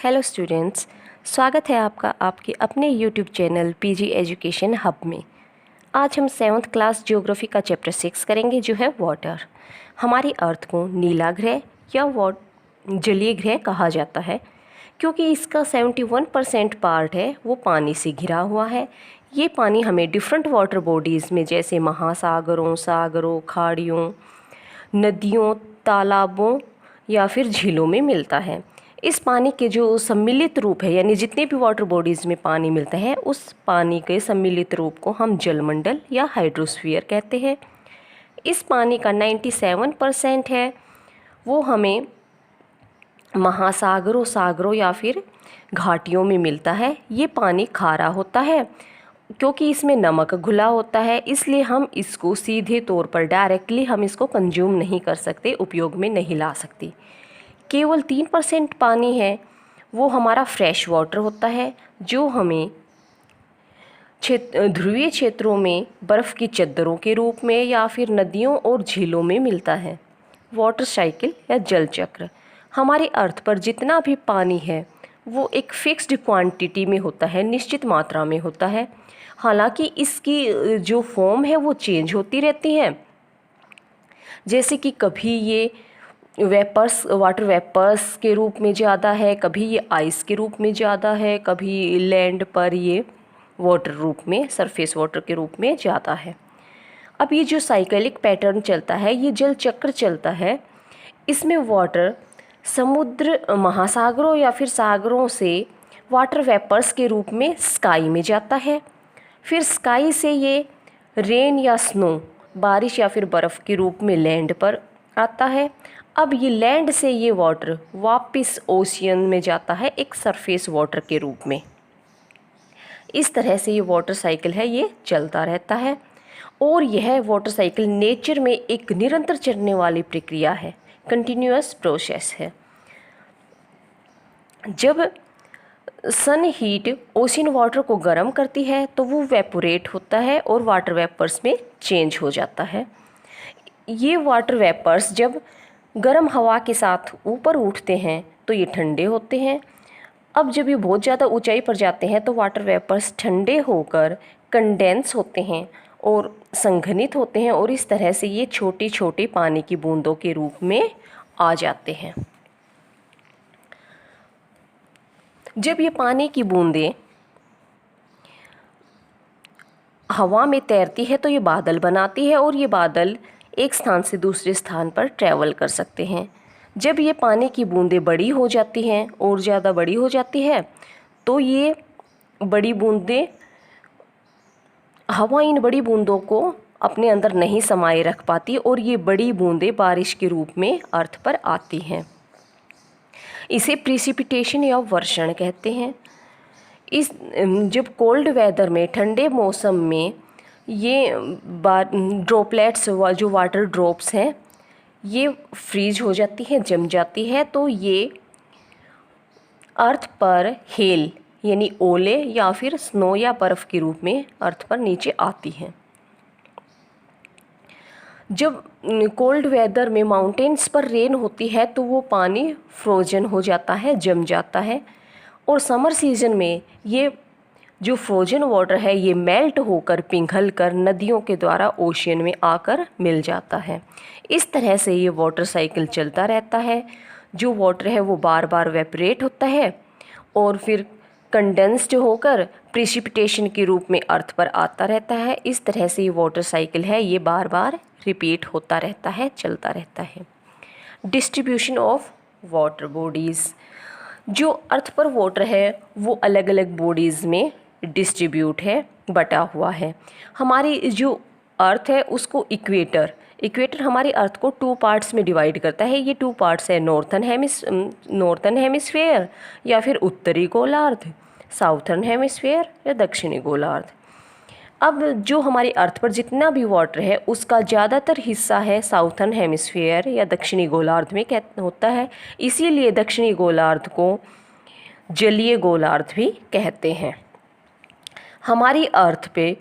Hello students, स्वागत है आपका आपके अपने YouTube channel PG education hub में। आज हम 7th क्लास ज्योग्राफी का चैप्टर 6 करेंगे जो है वाटर। हमारी अर्थ को नीला ग्रह या जलीय ग्रह कहा जाता है क्योंकि इसका 71% पार्ट है वो पानी से घिरा हुआ है। ये पानी हमें डिफरेंट वाटर बॉडीज़ में जैसे महासागरों, सागरों, खाड़ियों, नदियों, तालाबों या फिर झीलों में मिलता है। इस पानी के जो सम्मिलित रूप है यानी जितने भी वाटर बॉडीज़ में पानी मिलता है उस पानी के सम्मिलित रूप को हम जलमंडल या हाइड्रोस्फीयर कहते हैं। इस पानी का 97% है वो हमें महासागरों, सागरों या फिर घाटियों में मिलता है। ये पानी खारा होता है क्योंकि इसमें नमक घुला होता है, इसलिए हम इसको सीधे तौर पर डायरेक्टली हम इसको कंज्यूम नहीं कर सकते, उपयोग में नहीं ला सकते। केवल 3% पानी है वो हमारा फ्रेश वाटर होता है जो हमें ध्रुवीय क्षेत्रों में बर्फ़ की चद्दरों के रूप में या फिर नदियों और झीलों में मिलता है। वाटर साइकिल या जल चक्र। हमारी अर्थ पर जितना भी पानी है वो एक फिक्स्ड क्वांटिटी में होता है, निश्चित मात्रा में होता है। हालांकि इसकी जो फॉर्म है वो चेंज होती रहती है, जैसे कि कभी ये वाटर वेपर्स के रूप में ज़्यादा है, कभी ये आइस के रूप में ज़्यादा है, कभी लैंड पर ये वाटर रूप में, सरफेस वाटर के रूप में ज़्यादा है। अब ये जो साइक्लिक पैटर्न चलता है, ये जल चक्र चलता है, इसमें वाटर समुद्र, महासागरों या फिर सागरों से वाटर वेपर्स के रूप में स्काई में जाता है। फिर स्काई से ये रेन या स्नो, बारिश या फिर बर्फ़ के रूप में लैंड पर आता है। अब ये लैंड से ये वाटर वापस ओशियन में जाता है एक सरफेस वाटर के रूप में। इस तरह से ये वाटर साइकिल है ये चलता रहता है और यह वाटर साइकिल नेचर में एक निरंतर चलने वाली प्रक्रिया है, कंटिन्यूअस प्रोसेस है। जब सन हीट ओशियन वाटर को गर्म करती है तो वो वेपोरेट होता है और वाटर वेपर्स में चेंज हो जाता है। ये वाटर वेपर्स जब गर्म हवा के साथ ऊपर उठते हैं तो ये ठंडे होते हैं। अब जब ये बहुत ज़्यादा ऊंचाई पर जाते हैं तो वाटर वेपर्स ठंडे होकर कंडेंस होते हैं और संघनित होते हैं और इस तरह से ये छोटी छोटी पानी की बूंदों के रूप में आ जाते हैं। जब ये पानी की बूंदें हवा में तैरती है तो ये बादल बनाती है और ये बादल एक स्थान से दूसरे स्थान पर ट्रैवल कर सकते हैं। जब ये पानी की बूंदें बड़ी हो जाती हैं और ज़्यादा बड़ी हो जाती है तो ये बड़ी बूंदें, हवा इन बड़ी बूंदों को अपने अंदर नहीं समाये रख पाती और ये बड़ी बूंदें बारिश के रूप में अर्थ पर आती हैं। इसे प्रिसिपिटेशन या वर्षण कहते हैं। इस जब कोल्ड वेदर में, ठंडे मौसम में ये ड्रॉपलेट्स जो वाटर ड्रॉप्स हैं ये फ्रीज हो जाती है, जम जाती है, तो ये अर्थ पर हेल यानी ओले या फिर स्नो या बर्फ़ के रूप में अर्थ पर नीचे आती हैं। जब कोल्ड वेदर में माउंटेन्स पर रेन होती है तो वो पानी फ्रोजन हो जाता है, जम जाता है और समर सीजन में ये जो फ्रोजन वाटर है ये मेल्ट होकर पिघल कर नदियों के द्वारा ओशियन में आकर मिल जाता है। इस तरह से ये वाटर साइकिल चलता रहता है। जो वाटर है वो बार बार वेपरेट होता है और फिर कंडेंस्ड होकर प्रिसिपिटेशन के रूप में अर्थ पर आता रहता है। इस तरह से ये वाटर साइकिल है ये बार बार रिपीट होता रहता है, चलता रहता है। Distribution of water bodies. जो अर्थ पर वाटर है वो अलग अलग बॉडीज़ में डिस्ट्रीब्यूट है, बटा हुआ है। हमारी जो अर्थ है उसको इक्वेटर हमारी अर्थ को 2 पार्ट्स में डिवाइड करता है। ये 2 पार्ट्स है नॉर्थन हेमिस्फेयर या फिर उत्तरी गोलार्ध, साउथर्न हेमिस्फेयर या दक्षिणी गोलार्ध। अब जो हमारी अर्थ पर जितना भी वाटर है उसका ज़्यादातर हिस्सा है साउथर्न हेमिस्फेयर या दक्षिणी गोलार्ध में होता है, इसीलिए दक्षिणी गोलार्ध को जलीय गोलार्ध भी कहते हैं। हमारी अर्थ पे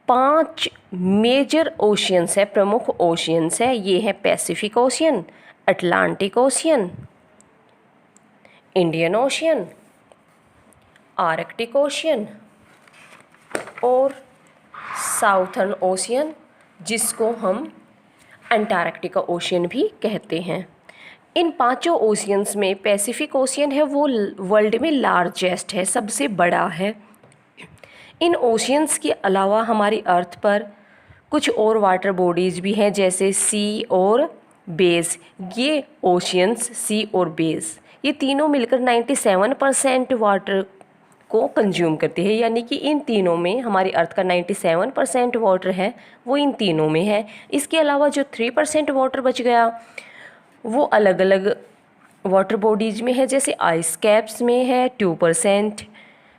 5 मेजर ओशियंस है, प्रमुख ओशियंस है। ये है Pacific ocean, Atlantic ocean, Indian ocean, Arctic ocean और साउथर्न ओशियन, जिसको हम अंटार्कटिका ओशियन भी कहते हैं। इन पांचों ओशियंस में पैसिफिक ओशियन है वो वर्ल्ड में लार्जेस्ट है, सबसे बड़ा है। इन ओशियंस के अलावा हमारी अर्थ पर कुछ और वाटर बॉडीज भी हैं, जैसे सी और बेस। ये ओशियंस, सी और बेस, ये तीनों मिलकर 97% वाटर को कंज्यूम करती है, यानी कि इन तीनों में हमारी अर्थ का 97% वाटर है वो इन तीनों में है। इसके अलावा जो 3% वाटर बच गया वो अलग अलग वाटर बॉडीज में है, जैसे आइस कैप्स में है 2%,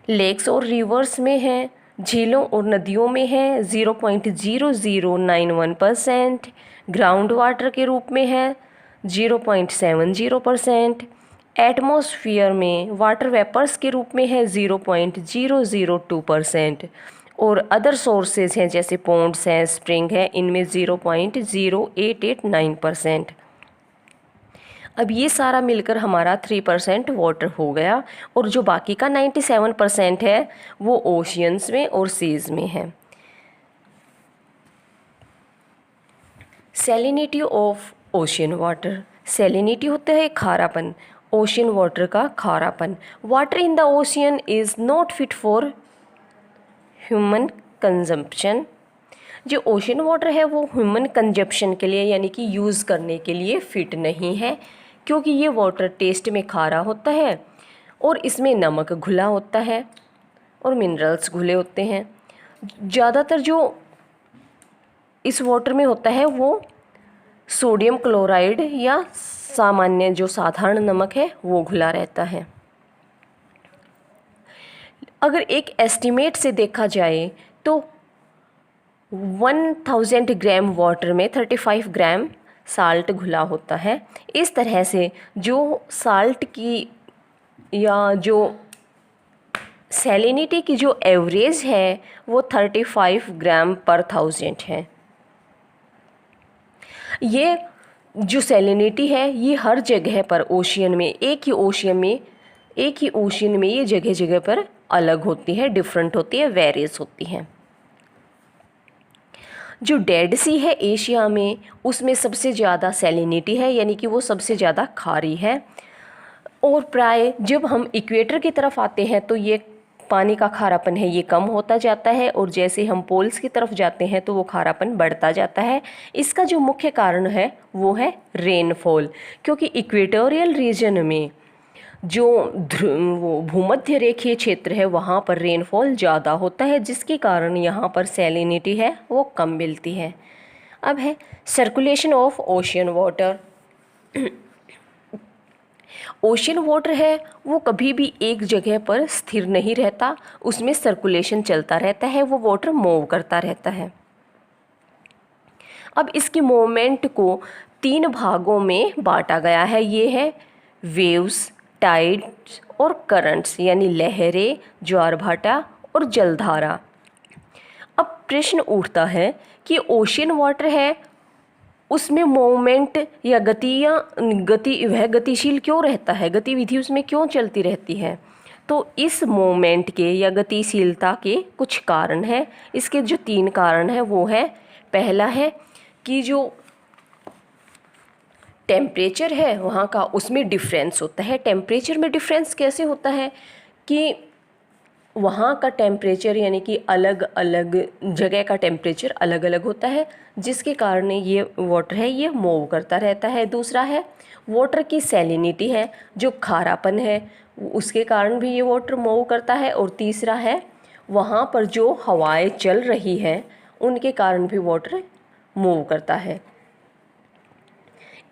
लेक्स और रिवर्स में है, झीलों और नदियों में है 0.0091%, ग्राउंड वाटर के रूप में है 0.70%, एटमॉस्फेयर में वाटर वेपर्स के रूप में है 0.002%, और अदर सोर्सेज हैं जैसे पॉन्ड्स हैं, स्प्रिंग है, इनमें 0.0889%। अब ये सारा मिलकर हमारा 3% वाटर हो गया, और जो बाकी का 97% है वो ओशियंस में और सीज में है। Salinity of ocean water. Salinity होता है खारापन, ओशियन वाटर का खारापन। Water in the ocean is not fit for human consumption. जो ओशियन वाटर है वो ह्यूमन कंजप्शन के लिए, यानी कि यूज़ करने के लिए फ़िट नहीं है, क्योंकि ये वाटर टेस्ट में खारा होता है और इसमें नमक घुला होता है और मिनरल्स घुले होते हैं। ज़्यादातर जो इस वाटर में होता है वो सोडियम क्लोराइड या सामान्य जो साधारण नमक है वो घुला रहता है। अगर एक एस्टिमेट से देखा जाए तो 1000 ग्राम वाटर में 35 ग्राम साल्ट घुला होता है। इस तरह से जो साल्ट की या जो सैलिनिटी की जो एवरेज है वो 35 ग्राम पर 1000 है। ये जो सैलिनिटी है ये हर जगह पर ओशियन में, एक ही ओशियन में ये जगह जगह पर अलग होती है, डिफरेंट होती है, वेरियस होती है। जो डेड सी है एशिया में, उसमें सबसे ज़्यादा सैलिनिटी है, यानी कि वो सबसे ज़्यादा खारी है। और प्राय जब हम इक्वेटर की तरफ आते हैं तो ये पानी का खारापन है ये कम होता जाता है, और जैसे हम पोल्स की तरफ जाते हैं तो वो खारापन बढ़ता जाता है। इसका जो मुख्य कारण है वो है रेनफॉल, क्योंकि इक्वेटोरियल रीजन में जो वो भूमध्य रेखीय क्षेत्र है वहाँ पर रेनफॉल ज़्यादा होता है, जिसके कारण यहाँ पर सैलिनिटी है वो कम मिलती है। अब है circulation of ocean water. Ocean water है वो कभी भी एक जगह पर स्थिर नहीं रहता, उसमें सर्कुलेशन चलता रहता है, वो वाटर मूव करता रहता है। अब इसकी मूवमेंट को 3 भागों में बांटा गया है, ये है वेव्स, टाइड्स और करंट्स, यानी लहरें, ज्वार भाटा और जलधारा। अब प्रश्न उठता है कि ओशियन वाटर है उसमें मूवमेंट या वह गतिशील क्यों रहता है, गतिविधि उसमें क्यों चलती रहती है। तो इस मूवमेंट के या गतिशीलता के कुछ कारण हैं। इसके जो 3 कारण हैं वो है, पहला है कि जो टेम्परेचर है वहाँ का उसमें डिफरेंस होता है। टेम्परेचर में डिफरेंस कैसे होता है कि वहाँ का टेम्परेचर, यानी कि अलग अलग जगह का टेम्परेचर अलग अलग होता है, जिसके कारण ये वाटर है ये मूव करता रहता है। दूसरा है वाटर की सैलिनिटी है, जो खारापन है उसके कारण भी ये वाटर मूव करता है। और तीसरा है वहाँ पर जो हवाएं चल रही हैं उनके कारण भी वाटर मूव करता है।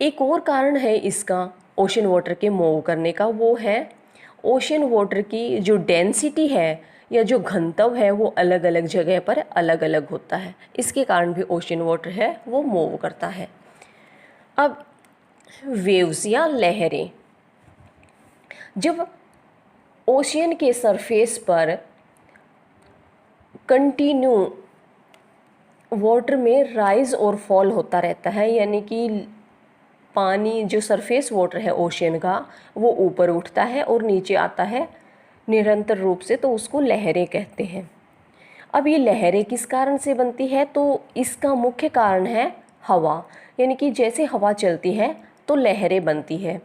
एक और कारण है इसका ओशन वाटर के मूव करने का, वो है ओशन वाटर की जो डेंसिटी है या जो घनत्व है वो अलग अलग जगह पर अलग अलग होता है, इसके कारण भी ओशन वाटर है वो मूव करता है। अब वेव्स या लहरें, जब ओशियन के सरफेस पर कंटिन्यू वाटर में राइज और फॉल होता रहता है, यानी कि पानी जो सरफेस वाटर है ओशियन का वो ऊपर उठता है और नीचे आता है निरंतर रूप से, तो उसको लहरें कहते हैं। अब ये लहरें किस कारण से बनती है, तो इसका मुख्य कारण है हवा, यानी कि जैसे हवा चलती है तो लहरें बनती है।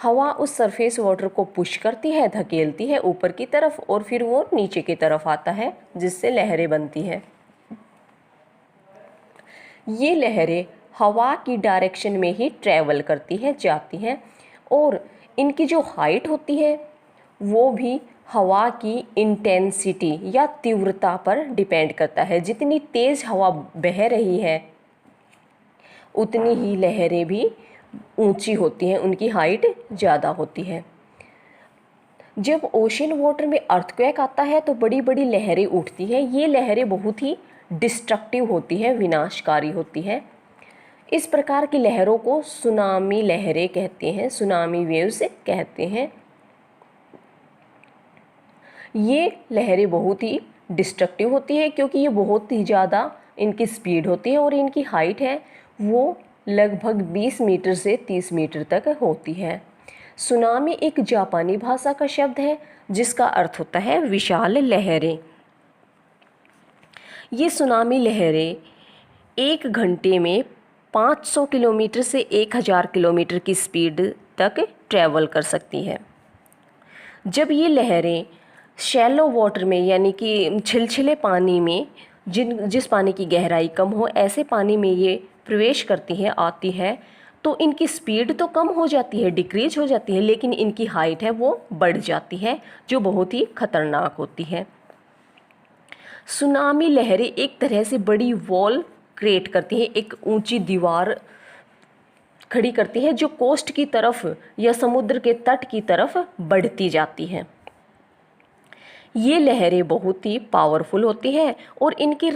हवा उस सरफेस वाटर को पुश करती है, धकेलती है ऊपर की तरफ और फिर वो नीचे की तरफ आता है, जिससे लहरें बनती है। ये लहरें हवा की डायरेक्शन में ही ट्रैवल करती हैं, जाती हैं, और इनकी जो हाइट होती है वो भी हवा की इंटेंसिटी या तीव्रता पर डिपेंड करता है। जितनी तेज़ हवा बह रही है उतनी ही लहरें भी ऊंची होती हैं, उनकी हाइट ज़्यादा होती है। जब ओशन वाटर में अर्थक्वेक आता है तो बड़ी बड़ी लहरें उठती हैं। ये लहरें बहुत ही डिस्ट्रक्टिव होती हैं, विनाशकारी होती हैं। इस प्रकार की लहरों को सुनामी लहरें कहते हैं, सुनामी वेव्स कहते हैं। ये लहरें बहुत ही डिस्ट्रक्टिव होती है क्योंकि ये बहुत ही ज़्यादा इनकी स्पीड होती है और इनकी हाइट है वो लगभग 20 मीटर से 30 मीटर तक होती है। सुनामी एक जापानी भाषा का शब्द है जिसका अर्थ होता है विशाल लहरें। ये सुनामी लहरें 1 घंटे में 500 किलोमीटर से 1000 किलोमीटर की स्पीड तक ट्रैवल कर सकती है। जब ये लहरें शैलो वाटर में यानी कि छिलछिले पानी में, जिस पानी की गहराई कम हो, ऐसे पानी में ये प्रवेश करती है, आती है, तो इनकी स्पीड तो कम हो जाती है, डिक्रीज हो जाती है, लेकिन इनकी हाइट है वो बढ़ जाती है, जो बहुत ही खतरनाक होती है। सुनामी लहरें एक तरह से बड़ी वॉल क्रिएट करती हैं, एक ऊंची दीवार खड़ी करती है जो कोस्ट की तरफ या समुद्र के तट की तरफ बढ़ती जाती है। ये लहरें बहुत ही पावरफुल होती हैं और इनके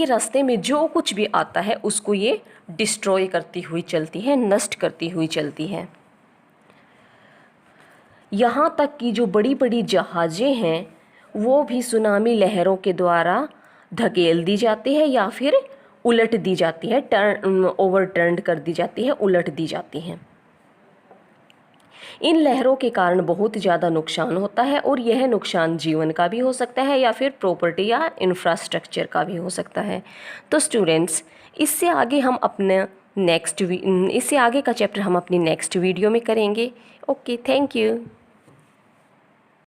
रास्ते में जो कुछ भी आता है उसको ये डिस्ट्रॉय करती हुई चलती है, नष्ट करती हुई चलती है। यहाँ तक कि जो बड़ी बड़ी जहाज़ें हैं वो भी सुनामी लहरों के द्वारा धकेल दी जाती है या फिर उलट दी जाती है, ओवरटर्न कर दी जाती है, उलट दी जाती हैं। इन लहरों के कारण बहुत ज़्यादा नुकसान होता है और यह नुकसान जीवन का भी हो सकता है या फिर प्रॉपर्टी या इंफ्रास्ट्रक्चर का भी हो सकता है। तो स्टूडेंट्स, इससे आगे का चैप्टर हम अपनी नेक्स्ट वीडियो में करेंगे। Okay, thank you.